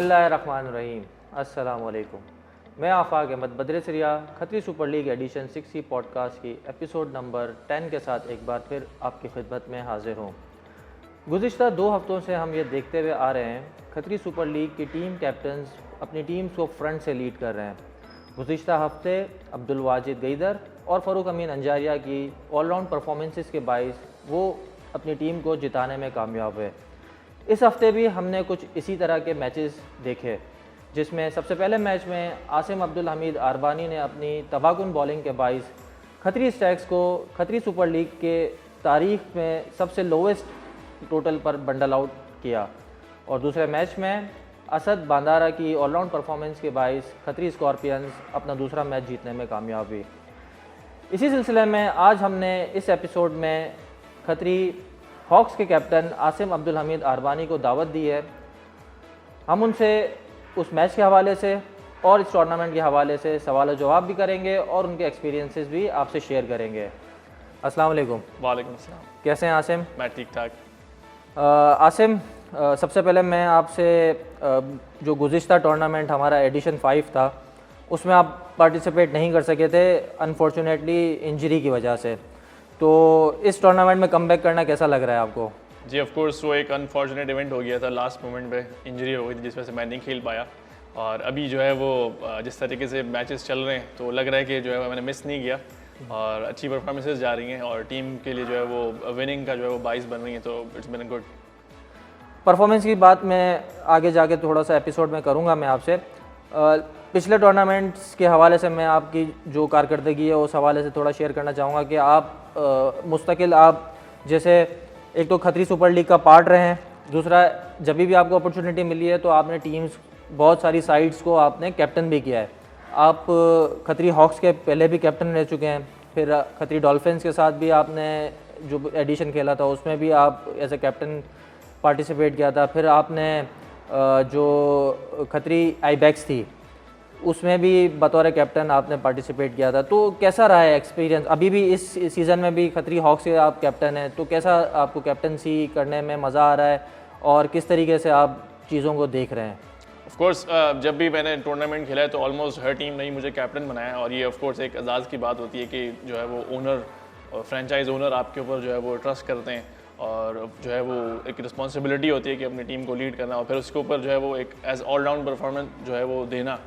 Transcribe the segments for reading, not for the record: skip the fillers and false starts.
बिस्मिल्लाहिर्रहमानिर्रहीम। अस्सलाम वालेकुम। मैं आफाक अहमद बदर सरिया Khatri super league addition 6 podcast की एपिसोड नंबर 10 के साथ एक बार फिर आपकी खिदमत में हाजिर हूँ। गुज़िश्ता 2 हफ्तों से हम ये देखते हुए आ रहे हैं खतरी सुपर लीग की टीम कैप्टन्स अपनी टीम्स को फ्रंट से लीड कर रहे हैं। गुज़िश्ता हफ्ते अब्दुल वाजिद गईदर और फ़रूक अमीन अंजारिया की ऑलराउंड परफॉर्मेंसेस के बाइस वो अपनी टीम को जिताने में कामयाब हुए। इस हफ्ते भी हमने कुछ इसी तरह के मैचेस देखे, जिसमें सबसे पहले मैच में आसिम अब्दुल हमीद आरबानी ने अपनी तबाहकुन बॉलिंग के बाइस खतरी स्टैक्स को खतरी सुपर लीग के तारीख में सबसे लोवेस्ट टोटल पर बंडल आउट किया। और दूसरे मैच में असद बांदारा की ऑलराउंड परफॉर्मेंस के बाइस खतरी स्कॉर्पियंस अपना दूसरा मैच जीतने में कामयाब हुई। इसी सिलसिले में आज हमने इस एपिसोड में खतरी हॉक्स के कैप्टन आसिम अब्दुल हमीद आरबानी को दावत दी है। हम उनसे उस मैच के हवाले से और इस टूर्नामेंट के हवाले से सवाल जवाब भी करेंगे और उनके एक्सपीरियंसेस भी आपसे शेयर करेंगे। अस्सलाम वालेकुम। वालेकुम सलाम। कैसे हैं आसिम? मैं ठीक ठाक। आसिम, सबसे पहले मैं आपसे जो गुज़िश्ता टूर्नामेंट हमारा एडिशन 5 था उसमें आप पार्टिसिपेट नहीं कर सके थे अनफॉर्चुनेटली इंजरी की वजह से, तो इस टूर्नामेंट में कमबैक करना कैसा लग रहा है आपको? जी ऑफ कोर्स वो एक अनफॉर्चुनेट इवेंट हो गया था, लास्ट मोमेंट पे इंजरी हो गई थी जिस वजह से मैं नहीं खेल पाया। और अभी जो है वो जिस तरीके से मैचेस चल रहे हैं तो लग रहा है कि जो है मैंने मिस नहीं किया और अच्छी परफॉर्मेंसेस जा रही हैं और टीम के लिए जो है वो विनिंग का जो है वो बाइस बन रही है, तो इट्स बीन गुड। परफॉर्मेंस की बात मैं आगे जाके थोड़ा सा एपिसोड में करूँगा मैं आपसे। पिछले टूर्नामेंट्स के हवाले से मैं आपकी जो कारकर्दगी है उस हवाले से थोड़ा शेयर करना चाहूँगा कि आप मुस्तकिल आप जैसे एक तो खतरी सुपर लीग का पार्ट रहे हैं, दूसरा जब भी आपको अपॉर्चुनिटी मिली है तो आपने टीम्स बहुत सारी साइड्स को आपने कैप्टन भी किया है। आप खतरी हॉक्स के पहले भी कैप्टन रह चुके हैं, फिर खतरी डॉल्फिन्स के साथ भी आपने जो एडिशन खेला था उसमें भी आप एज ए कैप्टन पार्टिसिपेट किया था, फिर आपने जो खतरी आईबैक्स थी उसमें भी बतौर कैप्टन आपने पार्टिसिपेट किया था। तो कैसा रहा है एक्सपीरियंस? अभी भी इस सीज़न में भी खतरी हॉक्स के आप कैप्टन हैं, तो कैसा आपको कैप्टनसी करने में मज़ा आ रहा है और किस तरीके से आप चीज़ों को देख रहे हैं? ऑफ कोर्स जब भी मैंने टूर्नामेंट खेला है तो ऑलमोस्ट हर टीम ने ही मुझे कैप्टन बनाया और ये ऑफ कोर्स एक एजाज़ की बात होती है कि जो है वो ओनर और फ्रेंचाइज ओनर आपके ऊपर जो है वो ट्रस्ट करते हैं और जो है वो एक रिस्पॉन्सिबिलिटी होती है कि अपनी टीम को लीड करना और फिर उसके ऊपर जो है वो एक एज ऑलराउंड परफॉर्मेंस जो है वो देना,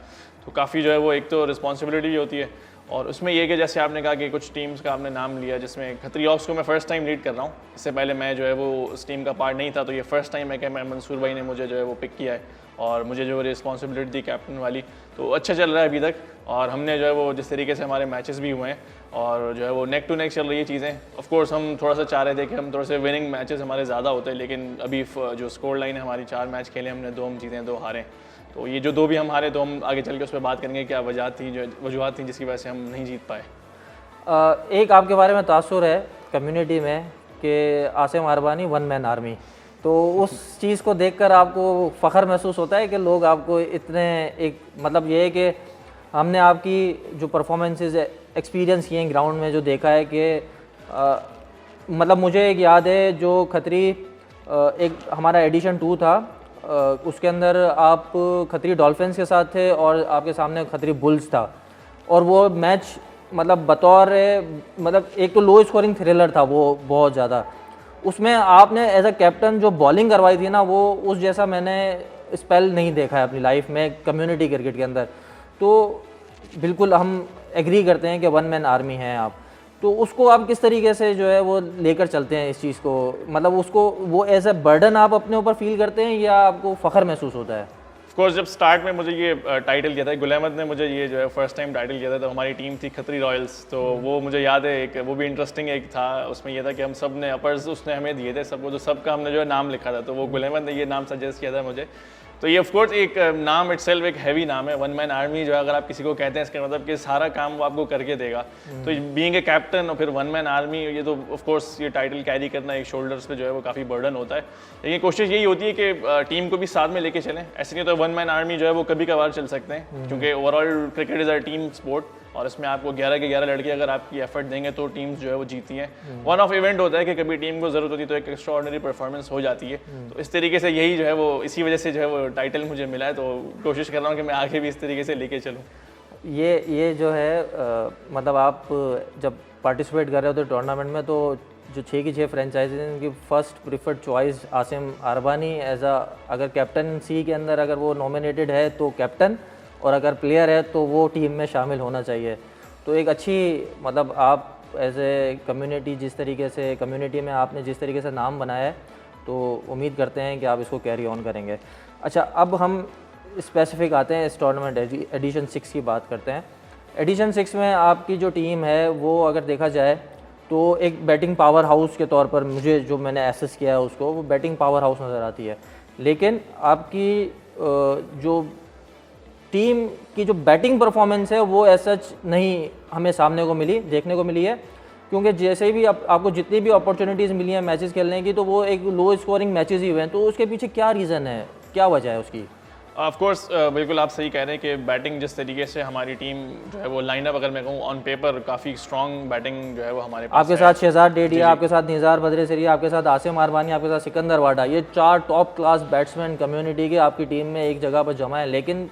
तो काफ़ी जो है वो एक तो रिस्पॉन्सिबिलिटी भी होती है। और उसमें ये कि जैसे आपने कहा कि कुछ टीम्स का आपने नाम लिया जिसमें खतरी हॉक्स को मैं फ़र्स्ट टाइम लीड कर रहा हूँ, इससे पहले मैं जो है वो उस टीम का पार्ट नहीं था, तो ये फ़र्स्ट टाइम है कि मैं मंसूर भाई ने मुझे जो है वो पिक किया है और मुझे जो रिस्पॉन्सिबिलिटी दी कैप्टन वाली, तो अच्छा चल रहा है अभी तक। और हमने जो है वो जिस तरीके से हमारे मैचेस भी हुए हैं और जो है वो नेक टू नेक चल रही है चीज़ें। ऑफ कोर्स हम थोड़ा सा चाह रहे थे कि हम थोड़े से विनिंग मैचेस हमारे ज़्यादा होते हैं, लेकिन अभी जो स्कोर लाइन है हमारी 4 मैच खेले हमने, 2 हम जीते 2 हारे, तो ये जो 2 भी हम हारे तो हम आगे चल के उस पर बात करेंगे क्या वजूहत थी जिसकी वजह से हम नहीं जीत पाए। एक आपके बारे में तासुर है कम्युनिटी में कि आसिम आरबानी 1 मैन आर्मी, तो उस चीज़ को देखकर आपको फ़ख्र महसूस होता है कि लोग आपको इतने एक मतलब ये है कि हमने आपकी जो परफॉर्मेंसेस एक्सपीरियंस किए हैं ग्राउंड में, जो देखा है कि मतलब मुझे एक याद है जो खतरी एक हमारा एडिशन 2 था उसके अंदर आप खतरी डॉल्फिन्स के साथ थे और आपके सामने खतरी बुल्स था और वो मैच मतलब बतौर मतलब एक तो लो स्कोरिंग थ्रिलर था वो बहुत ज़्यादा। उसमें आपने एज अ कैप्टन जो बॉलिंग करवाई थी ना, वो उस जैसा मैंने स्पेल नहीं देखा है अपनी लाइफ में कम्युनिटी क्रिकेट के अंदर। तो बिल्कुल हम एग्री करते हैं कि 1 मैन आर्मी हैं आप, तो उसको आप किस तरीके से जो है वो लेकर चलते हैं इस चीज़ को, मतलब उसको वो एज ए बर्डन आप अपने ऊपर फील करते हैं या आपको फ़ख्र महसूस होता है? ऑफ कोर्स जब स्टार्ट में मुझे ये टाइटल किया था, गुल अहमद ने मुझे ये जो है फर्स्ट टाइम टाइटल किया था, तो हमारी टीम थी खतरी रॉयल्स, तो वो मुझे याद है एक वो भी इंटरेस्टिंग एक था। उसमें ये था कि हम सब ने अपर्स उसने हमें दिए थे सबको, तो सबका हमने जो है नाम लिखा था, तो वो गुल अहमद ने ये नाम सजेस्ट किया था मुझे। तो ये ऑफ कोर्स एक नाम इटसेल्फ एक हैवी नाम है, 1 मैन आर्मी जो है अगर आप किसी को कहते हैं इसका मतलब कि सारा काम वो आपको करके देगा। तो बीइंग ए कैप्टन और फिर 1 मैन आर्मी, ये तो ऑफ कोर्स ये टाइटल कैरी करना एक शोल्डर्स पे जो है वो काफ़ी बर्डन होता है, लेकिन कोशिश यही होती है कि टीम को भी साथ में लेके चलें। ऐसे नहीं तो 1 मैन आर्मी जो है वो कभी कभार चल सकते हैं, क्योंकि overall cricket is a team sport, और इसमें आपको 11 के 11 लड़के अगर आपकी एफर्ट देंगे तो टीम्स जो है वो जीती हैं। वन ऑफ इवेंट होता है कि कभी टीम को ज़रूरत होती है तो एक एक्स्ट्रा ऑर्डिनरी परफॉर्मेंस हो जाती है। तो इस तरीके से यही जो है वो इसी वजह से जो है वो टाइटल मुझे मिला है, तो कोशिश कर रहा हूँ कि मैं आगे भी इस तरीके से लेके चलूँ। ये जो है मतलब आप जब पार्टिसिपेट कर रहे हो तो टूर्नामेंट में, तो जो 6 की 6 फ्रेंचाइजी हैं उनकी first preferred choice Asim Arbani as अगर कैप्टनसी के अंदर अगर वो नॉमिनेटेड है तो कैप्टन, और अगर प्लेयर है तो वो टीम में शामिल होना चाहिए। तो एक अच्छी मतलब आप एज ए कम्युनिटी जिस तरीके से कम्युनिटी में आपने जिस तरीके से नाम बनाया है, तो उम्मीद करते हैं कि आप इसको कैरी ऑन करेंगे। अच्छा, अब हम स्पेसिफिक आते हैं इस टूर्नामेंट एडिशन 6 की बात करते हैं। एडिशन 6 में आपकी जो टीम है वो अगर देखा जाए तो एक बैटिंग पावर हाउस के तौर पर मुझे जो मैंने एसेस किया है उसको, वो बैटिंग पावर हाउस नज़र आती है। लेकिन आपकी जो टीम की जो बैटिंग परफॉर्मेंस है वो ऐसा नहीं हमें सामने को मिली, देखने को मिली है, क्योंकि जैसे भी आपको जितनी भी अपॉर्चुनिटीज़ मिली हैं मैचेस खेलने की, तो वो एक लो स्कोरिंग मैचेस ही हुए हैं। तो उसके पीछे क्या रीज़न है, क्या वजह है उसकी? ऑफ कोर्स बिल्कुल आप सही कह रहे हैं कि बैटिंग जिस तरीके से हमारी टीम जो है वो लाइनअप अगर मैं कहूँ ऑन पेपर काफ़ी स्ट्रॉन्ग बैटिंग जो है वो हमारे पास आपके साथ शहजाद डेडिया, आपके साथ निज़ार बद्र-ए-सरिया, आपके साथ आसिम अरबानी, आपके साथ सिकंदर वाडा, ये 4 टॉप क्लास बैट्समैन कम्युनिटी के आपकी टीम में एक जगह पर जमा है, लेकिन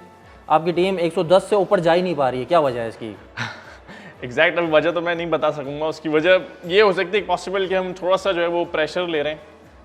आपकी टीम 110 से ऊपर जा ही नहीं पा रही है। क्या वजह है इसकी? एग्जैक्ट अभी वजह तो मैं नहीं बता सकूंगा। उसकी वजह ये हो सकती है पॉसिबल कि हम थोड़ा सा जो है वो प्रेशर ले रहे हैं,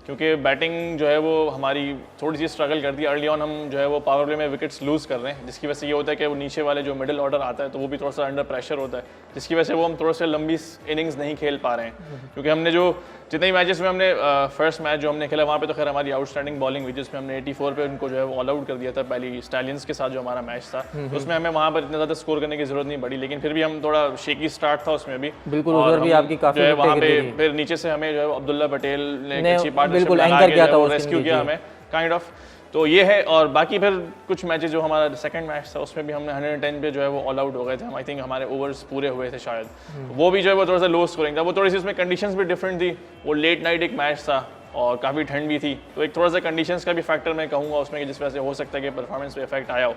क्योंकि बैटिंग जो है वो हमारी थोड़ी सी स्ट्रगल करती है। अर्ली ऑन हम जो है वो पावर प्ले में विकेट्स लूज़ कर रहे हैं, जिसकी वजह से ये होता है कि वो नीचे वाले जो मिडिल ऑर्डर आता है तो वो भी थोड़ा सा अंडर प्रेशर होता है, जिसकी वजह से वो हम थोड़ा सा लंबी इनिंग्स नहीं खेल पा रहे हैं। क्योंकि हमने जो जितने ही मैचेस में हमने फर्स्ट मैच जो हमने खेला वहाँ पे तो खैर हमारी आउटस्टैंडिंग बॉलिंग हुई, जिसमें हमने 84 पे उनको जो है वो ऑल आउट कर दिया था पहली स्टैलियंस के साथ जो हमारा मैच था। तो उसमें हमें वहाँ पर इतना ज़्यादा स्कोर करने की जरूरत नहीं पड़ी, लेकिन फिर भी हम थोड़ा शेकी स्टार्ट था उसमें भी। बिल्कुल, उधर भी आपकी काफ़ी जो है वहाँ पे फिर नीचे से हमें जो है अब्दुल्ला पटेल ने अच्छी पार्टनरशिप रेस्क्यू किया हमें काइंड ऑफ। तो ये है, और बाकी फिर कुछ मैचेस जो हमारा सेकंड मैच था उसमें भी हमने 110 पे जो है वो ऑल आउट हो गए थे हम। आई थिंक हमारे ओवर्स पूरे हुए थे शायद, वो भी जो है वो थोड़ा सा लो स्कोरिंग था। वो थोड़ी सी उसमें कंडीशंस भी डिफरेंट थी, वो लेट नाइट एक मैच था और काफ़ी ठंड भी थी, तो एक थोड़ा सा कंडीशंस का भी फैक्टर मैं कहूँगा उसमें, जिस वजह से हो सकता है कि परफॉर्मेंस पे इफेक्ट आया हो।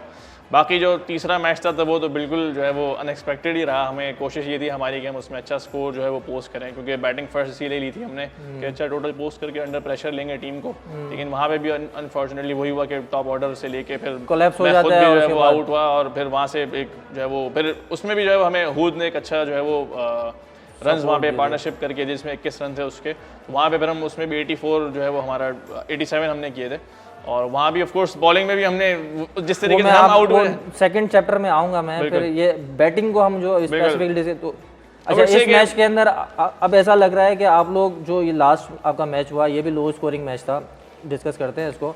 बाकी जो तीसरा मैच था तो वो तो बिल्कुल जो है वो अनएक्सपेक्टेड ही रहा। हमें कोशिश ये थी हमारी कि हम उसमें अच्छा स्कोर जो है वो पोस्ट करें, क्योंकि बैटिंग फर्स्ट इसीलिए ली थी हमने कि अच्छा टोटल पोस्ट करके अंडर प्रेशर लेंगे टीम को। लेकिन वहाँ पे भी अनफॉर्चुनेटली वही हुआ कि टॉप ऑर्डर से लेके फिर कोलैप्स हो मैं जाता खुद है भी जो है उसके वो बाद। आउट हुआ, और फिर वहाँ से एक जो है वो फिर उसमें भी जो है हमें हुद ने एक अच्छा जो है वो रन्स वहाँ पे पार्टनरशिप करके, जिसमें 21 रन थे उसके, वहाँ पे फिर हम उसमें भी 84 जो है वो हमारा 87 हमने किए थे। और वहाँ भी ऑफ कोर्स बॉलिंग में भी हमने जिस तरीके से हम आउट हुए, सेकंड चैप्टर में आऊँगा मैं, फिर ये बैटिंग को हम जो स्पेसिफिकली से तो अच्छा इस मैच के अंदर अब ऐसा लग रहा है कि आप लोग जो ये लास्ट आपका मैच हुआ ये भी लो स्कोरिंग मैच था, डिस्कस करते हैं इसको,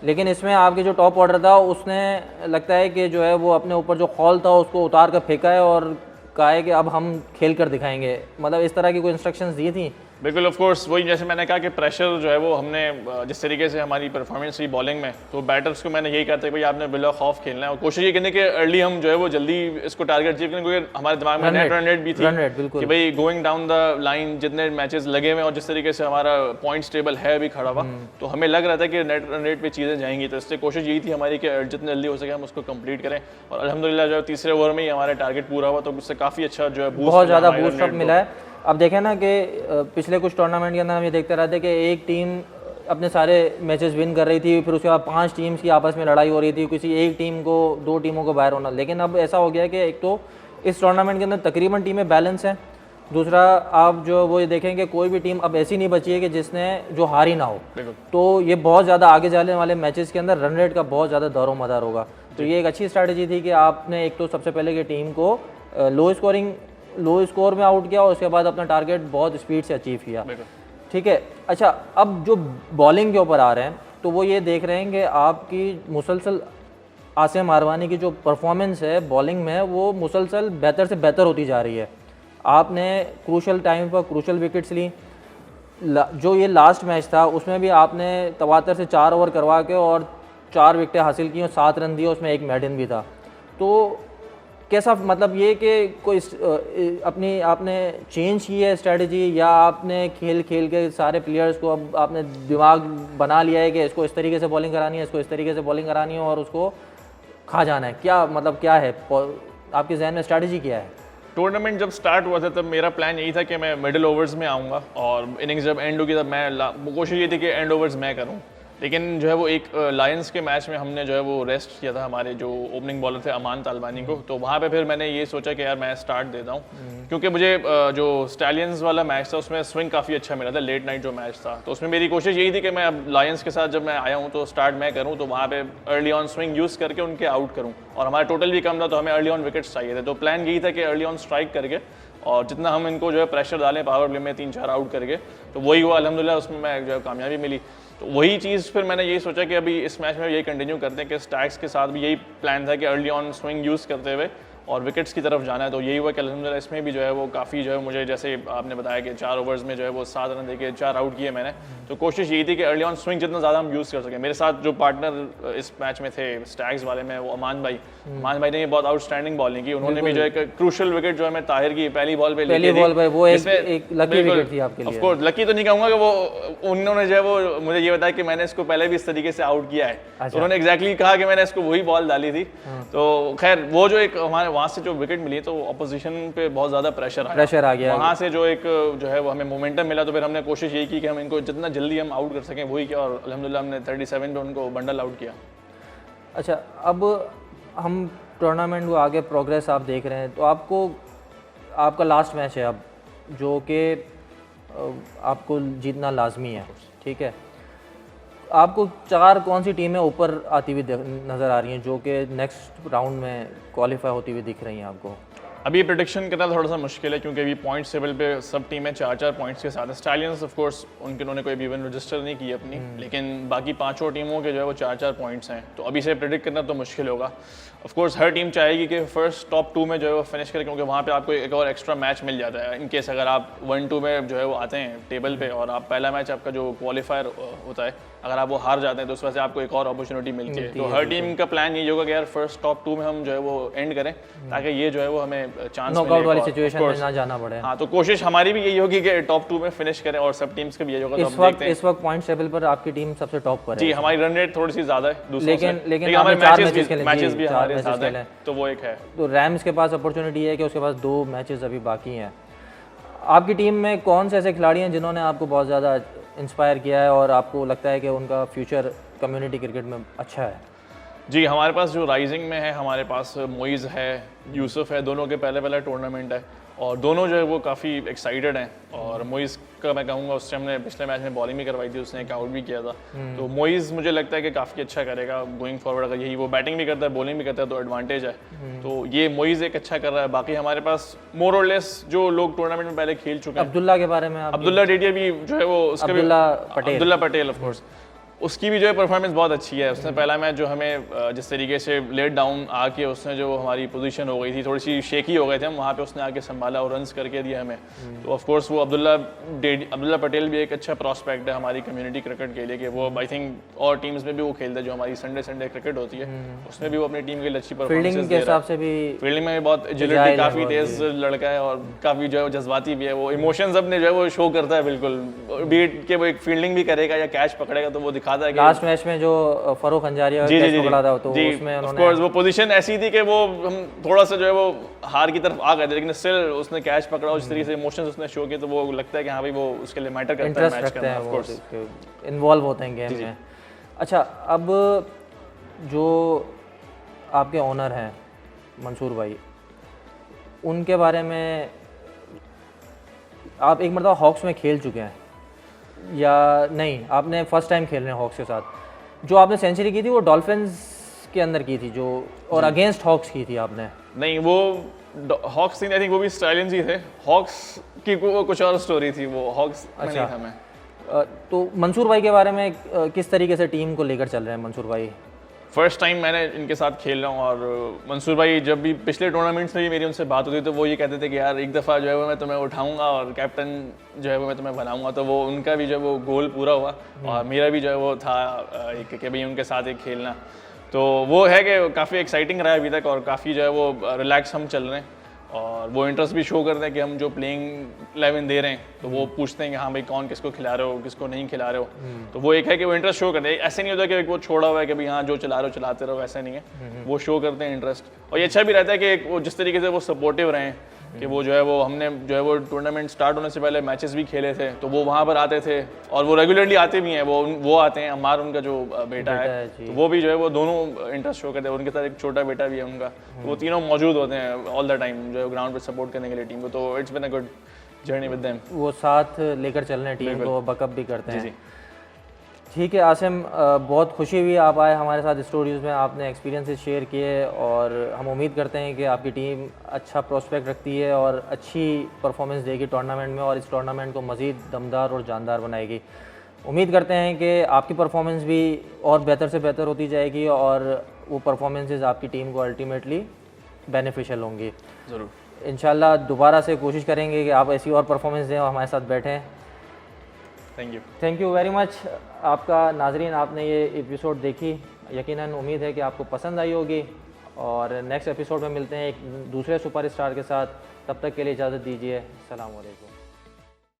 लेकिन इसमें आपके जो टॉप ऑर्डर था उसने लगता है कि जो है वो अपने ऊपर जो खौल था उसको उतार कर फेंका है और कहा है कि अब हम खेल कर दिखाएंगे, मतलब इस तरह की कोई इंस्ट्रक्शंस दी थी? बिल्कुल ऑफ कोर्स वही जैसे मैंने कहा कि प्रेशर जो है वो हमने जिस तरीके से हमारी परफॉर्मेंस हुई बॉलिंग में, तो बैटर्स को मैंने यही कहा था कि भाई आपने बिला खौफ खेलना है और कोशिश ये करने कि अर्ली हम जो है वो जल्दी इसको टारगेट अचीव करें, क्योंकि हमारे दिमाग में नेट रन रेट भी थी कि भाई गोइंग डाउन द लाइन जितने मैचेस लगे हुए और जिस तरीके से हमारा पॉइंट्स टेबल है अभी खड़ा हुआ, तो हमें लग रहा था कि नेट रन रेट पे चीज़ें जाएंगी। तो इससे कोशिश यही थी हमारी कि जितने जल्दी हो सके हम उसको कंप्लीट करें, और अल्हम्दुलिल्लाह जो तीसरे ओवर में ही हमारा टारगेट पूरा हुआ, तो उससे काफ़ी अच्छा जो है बहुत ज़्यादा बूस्ट अप मिला है। अब देखें ना कि पिछले कुछ टूर्नामेंट के अंदर हम ये देखते रहते कि एक टीम अपने सारे मैचेस विन कर रही थी, फिर उसके बाद 5 टीम्स की आपस में लड़ाई हो रही थी, किसी एक टीम को 2 टीमों को बाहर होना। लेकिन अब ऐसा हो गया है कि एक तो इस टूर्नामेंट के अंदर तकरीबन टीमें बैलेंस हैं, दूसरा आप जो वो ये देखें कि कोई भी टीम अब ऐसी नहीं बची है कि जिसने जो हारी ना हो, तो ये बहुत ज़्यादा आगे जाने वाले मैचेस के अंदर रन रेट का बहुत ज़्यादा दौर मदार होगा। तो ये एक अच्छी स्ट्रैटेजी थी कि आपने एक तो सबसे पहले कि टीम को लो स्कोर में आउट किया और उसके बाद अपना टारगेट बहुत स्पीड से अचीव किया, ठीक है। अच्छा, अब जो बॉलिंग के ऊपर आ रहे हैं तो वो ये देख रहे हैं कि आपकी मुसलसल आसिम अरबानी की जो परफॉर्मेंस है बॉलिंग में वो मुसलसल बेहतर से बेहतर होती जा रही है। आपने क्रूशल टाइम पर क्रूशल विकेट्स ली, जो ये लास्ट मैच था उसमें भी आपने तवातर से 4 ओवर करवा के और 4 विकेटें हासिल की और 7 रन दिए, उसमें एक मेडन भी था। तो कैसा मतलब ये कि कोई अपनी आपने चेंज की है स्ट्रेटजी, या आपने खेल के सारे प्लेयर्स को अब आपने दिमाग बना लिया है कि इसको इस तरीके से बॉलिंग करानी है, इसको इस तरीके से बॉलिंग करानी है और उसको खा जाना है? क्या मतलब क्या है आपके जहन में स्ट्रेटजी क्या है? टूर्नामेंट जब स्टार्ट हुआ था तब मेरा प्लान यही था कि मैं मिडिल ओवर्स में आऊँगा और इनिंग्स जब एंड होगी तब मैं कोशिश ये थी कि एंड ओवर्स मैं करूँ। लेकिन जो है वो एक लायंस के मैच में हमने जो है वो रेस्ट किया था हमारे जो ओपनिंग बॉलर थे अमान तालबानी को, तो वहाँ पे फिर मैंने ये सोचा कि यार मैं स्टार्ट देता हूँ क्योंकि मुझे जो स्टैलियंस वाला मैच था उसमें स्विंग काफ़ी अच्छा मिला था, लेट नाइट जो मैच था, तो उसमें मेरी कोशिश यही थी कि मैं अब लायंस के साथ जब मैं आया हूँ तो स्टार्ट मैं करूँ, तो वहाँ पे अर्ली ऑन स्विंग यूज़ करके उनके आउट करूँ और हमारा टोटल भी कम था तो हमें अर्ली ऑन विकेट्स चाहिए थे, तो प्लान यही था कि अर्ली ऑन स्ट्राइक करके और जितना हम इनको जो है प्रेशर डालें पावर प्ले में 3-4 आउट करके, तो वही हुआ अल्हम्दुलिल्लाह, उसमें मैं जो है कामयाबी मिली। तो वही चीज़ फिर मैंने यही सोचा कि अभी इस मैच में यही कंटिन्यू करते हैं कि स्टैग्स के साथ भी यही प्लान था कि अर्ली ऑन स्विंग यूज़ करते हुए और विकेट्स की तरफ जाना है, तो यही हुआ कि अल्हम्दुलिल्लाह इसमें भी जो है वो काफ़ी जो है मुझे जैसे आपने बताया कि 4 ओवर्स में जो है वो 7 रन देके 4 आउट किए मैंने, तो कोशिश यही थी कि अर्ली ऑन स्विंग जितना ज़्यादा हम यूज़ कर सकें। मेरे साथ जो पार्टनर इस मैच में थे स्टैग्स वाले में वो अमान भाई ने बहुत आउटस्टैंडिंग बॉलिंग की, उन्होंने भी जो है क्रूशल विकेट जो है मैं ताहिर की पहली बॉल पे वो एक लकी विकेट थी आपके लिए। ऑफ कोर्स लकी तो नहीं कहूँगा कि वो उन्होंने जो है वो मुझे ये बताया कि मैंने इसको पहले भी इस तरीके से आउट किया है, तो उन्होंने एग्जैक्टली कहा कि मैंने इसको वही बॉल डाली थी। तो खैर वो जो एक हमारे वहाँ से जो विकेट मिली तो अपोजिशन पे बहुत ज़्यादा प्रेशर आ गया, वहाँ से जो एक जो है वो हमें मोमेंटम मिला, तो फिर हमने कोशिश यही की कि हम इनको जितना जल्दी हम आउट कर सकें वही किया और अल्हम्दुलिल्लाह हमने 37 पे उनको बंडल आउट किया। अच्छा, अब हम टूर्नामेंट को आगे प्रोग्रेस आप देख रहे हैं, तो आपका लास्ट मैच है अब जो कि आपको जीतना लाजमी है, ठीक है। आपको 4 कौन सी टीमें ऊपर आती हुई नज़र आ रही हैं जो कि नेक्स्ट राउंड में क्वालिफाई होती हुई दिख रही हैं आपको? अभी प्रेडिक्शन करना थोड़ा सा मुश्किल है क्योंकि अभी पॉइंट टेबल पे सब टीमें 4-4 पॉइंट्स के साथ हैं। स्टैलियंस ऑफ कोर्स उन्होंने कोई भी इवन रजिस्टर नहीं की अपनी, लेकिन बाकी 5 टीमों के जो है वो 4-4 पॉइंट्स हैं, तो अभी से प्रेडिक्ट करना तो मुश्किल होगा। ऑफ कोर्स हर टीम चाहेगी कि फर्स्ट टॉप 2 में जो है वो फिनिश करे क्योंकि वहाँ पे आपको एक और एक्स्ट्रा मैच मिल जाता है इन केस अगर आप 1-2 में जो है वो आते हैं टेबल पे और आप पहला मैच आपका जो क्वालिफायर होता है अगर आप वो हार जाते हैं तो उस वजह से आपको एक और अपॉर्चुनिटी मिलती है। तो हर टीम का प्लान यही होगा कि यार फर्स्ट टॉप 2 में हम जो है वो एंड करें ताकि ये जो है वो हमें चांस नॉकआउट वाली सिचुएशन में ना जाना पड़े। हाँ, तो कोशिश हमारी भी यही होगी कि टॉप 2 में फिनिश करें और सब टीम्स का भी यही होगा। इस वक्त पॉइंट टेबल पर आपकी टीम सबसे टॉप पर है। जी, हमारी रन रेट थोड़ी सी ज़्यादा है, लेकिन हमारे मैचेस भी हमारे साथ हैं, तो वो एक है। तो रैम्स के पास अपॉर्चुनिटी है कि उसके पास 2 मैचेस अभी बाकी हैं। आपकी टीम में कौन से ऐसे खिलाड़ी हैं जिन्होंने आपको बहुत ज़्यादा इंस्पायर किया है और आपको लगता है कि उनका फ्यूचर कम्युनिटी क्रिकेट में अच्छा है? जी, हमारे पास जो राइजिंग में है हमारे पास मोइज़ है, यूसुफ है, दोनों के पहला टूर्नामेंट है और दोनों जो है वो काफ़ी एक्साइटेड हैं। और मोइज़ का मैं कहूँगा उससे हमने पिछले मैच में बॉलिंग भी करवाई थी, उसने एक आउट भी किया था, तो मोइज़ मुझे लगता है कि काफ़ी अच्छा करेगा गोइंग फॉरवर्ड। अगर यही वो बैटिंग भी करता है बॉलिंग भी करता है तो एडवांटेज है, तो ये मोइज़ एक अच्छा कर रहा है। बाकी हमारे पास मोर और लेस जो लोग टूर्नामेंट में पहले खेल चुके हैं, अब्दुल्ला के बारे में अब्दुल्ला डेडिया भी जो है वो उसका अब्दुल्ला पटेल ऑफ कोर्स उसकी भी जो है परफॉर्मेंस बहुत अच्छी है। उसने पहला मैच जो हमें जिस तरीके से लेट डाउन आके उसने जो हमारी पोजीशन हो गई थी थोड़ी सी शेकी हो गए थे हम, वहाँ पे उसने आके संभाला और रन्स करके दिया हमें। तो ऑफ कोर्स वो अब्दुल्ला पटेल भी एक अच्छा प्रॉस्पेक्ट है हमारी कम्युनिटी क्रिकेट के लिए कि वो आई थिंक और टीम्स में भी वो खेलता है जो हमारी संडे क्रिकेट होती है उसमें भी वो अपनी टीम के लिए अच्छी परफॉर्मेंस के हिसाब से भी फील्डिंग में बहुत एजिलिटी, काफ़ी तेज लड़का है और काफ़ी जो है जज्बाती भी है, वो इमोशंस अपने जो है वो शो करता है बिल्कुल, बीट के वो एक फील्डिंग भी करेगा या कैच पकड़ेगा तो वो दिखाता है। लास्ट मैच में जो फरूख अंजारिया का कैच पकड़ा था तो उसमें उन्होंने ऑफ कोर्स वो पोजीशन ऐसी थी कि वो हम थोड़ा सा जो है वो हार की तरफ आ गए थे, लेकिन स्टिल उसने कैच पकड़ा और जिस तरीके से इमोशंस उसने शो किए तो वो लगता है कि हाँ भाई वो उसके लिए मैटर करता है, मैच करना ऑफ कोर्स इन्वॉल्व होते हैं गेम में। अच्छा, अब जो आपके ओनर हैं मंसूर भाई, उनके बारे में आप एक मरतबा हॉक्स में खेल चुके हैं या नहीं? आपने फर्स्ट टाइम खेल रहे हैं हॉक्स के साथ। जो आपने सेंचुरी की थी वो डॉल्फिन्स के अंदर की थी जो और अगेंस्ट हॉक्स की थी आपने? नहीं, वो हॉक्स थी, आई थिंक वो भी स्टाइलियंस ही थे। हॉक्स की वो कुछ और स्टोरी थी, वो हॉक्स में नहीं था मैं। तो मंसूर भाई के बारे में किस तरीके से टीम को लेकर चल रहे हैं मंसूर भाई? फर्स्ट टाइम मैंने इनके साथ खेल रहा हूँ और मंसूर भाई जब भी पिछले टूर्नामेंट्स में भी मेरी उनसे बात होती तो वो ये कहते थे कि यार एक दफ़ा जो है वो मैं तुम्हें उठाऊंगा और कैप्टन जो है वो मैं तुम्हें बनाऊंगा, तो वो उनका भी जो है वो गोल पूरा हुआ और मेरा भी जो है वो था एक कि भाई उनके साथ एक खेलना। तो वो है कि काफ़ी एक्साइटिंग रहा है अभी तक और काफ़ी जो है वो रिलैक्स हम चल रहे हैं और वो इंटरेस्ट भी शो करते हैं कि हम जो प्लेइंग 11 दे रहे हैं तो वो पूछते हैं कि हाँ भाई कौन किसको खिला रहे हो, किसको नहीं खिला रहे हो। तो वो एक है कि वो इंटरेस्ट शो करते हैं, ऐसे नहीं होता कि वो छोड़ा हुआ है कि भाई हाँ जो चला रहे हो चलाते रहो, ऐसा नहीं है, वो शो करते हैं इंटरेस्ट। और ये अच्छा भी रहता है कि वो जिस तरीके से वो सपोर्टिव रहें कि वो जो है वो हमने जो है वो टूर्नामेंट स्टार्ट होने से पहले मैचेस भी खेले थे, तो वो वहाँ पर आते थे और वो रेगुलरली आते भी हैं, वो आते हैं। अम्मार उनका जो बेटा है तो वो भी जो है वो दोनों इंटरेस्ट शो करते हैं। उनके साथ एक छोटा बेटा भी है उनका, तो वो तीनों मौजूद होते हैं ऑल द टाइम जो है ग्राउंड पर सपोर्ट करने के लिए टीम को। तो it's been a good journey with them. वो साथ लेकर चल रहे हैं टीम को, बकअप भी करते हैं। जी। ठीक है आसिम, बहुत खुशी हुई आप आए हमारे साथ स्टूडियोज़ में, आपने एक्सपीरियंसेस शेयर किए और हम उम्मीद करते हैं कि आपकी टीम अच्छा प्रोस्पेक्ट रखती है और अच्छी परफॉर्मेंस देगी टूर्नामेंट में और इस टूर्नामेंट को मज़ीद दमदार और जानदार बनाएगी। उम्मीद करते हैं कि आपकी परफॉर्मेंस भी और बेहतर से बेहतर होती जाएगी और वो परफॉर्मेंसेस आपकी टीम को अल्टीमेटली बेनिफिशियल होंगी। ज़रूर इंशाल्लाह दोबारा से कोशिश करेंगे कि आप ऐसी और परफॉर्मेंस दें और हमारे साथ बैठें। थैंक यू वेरी मच आपका। नाजरीन, आपने ये एपिसोड देखी, यकीनन उम्मीद है कि आपको पसंद आई होगी और नेक्स्ट एपिसोड में मिलते हैं एक दूसरे सुपरस्टार के साथ। तब तक के लिए इजाज़त दीजिए। अस्सलाम वालेकुम।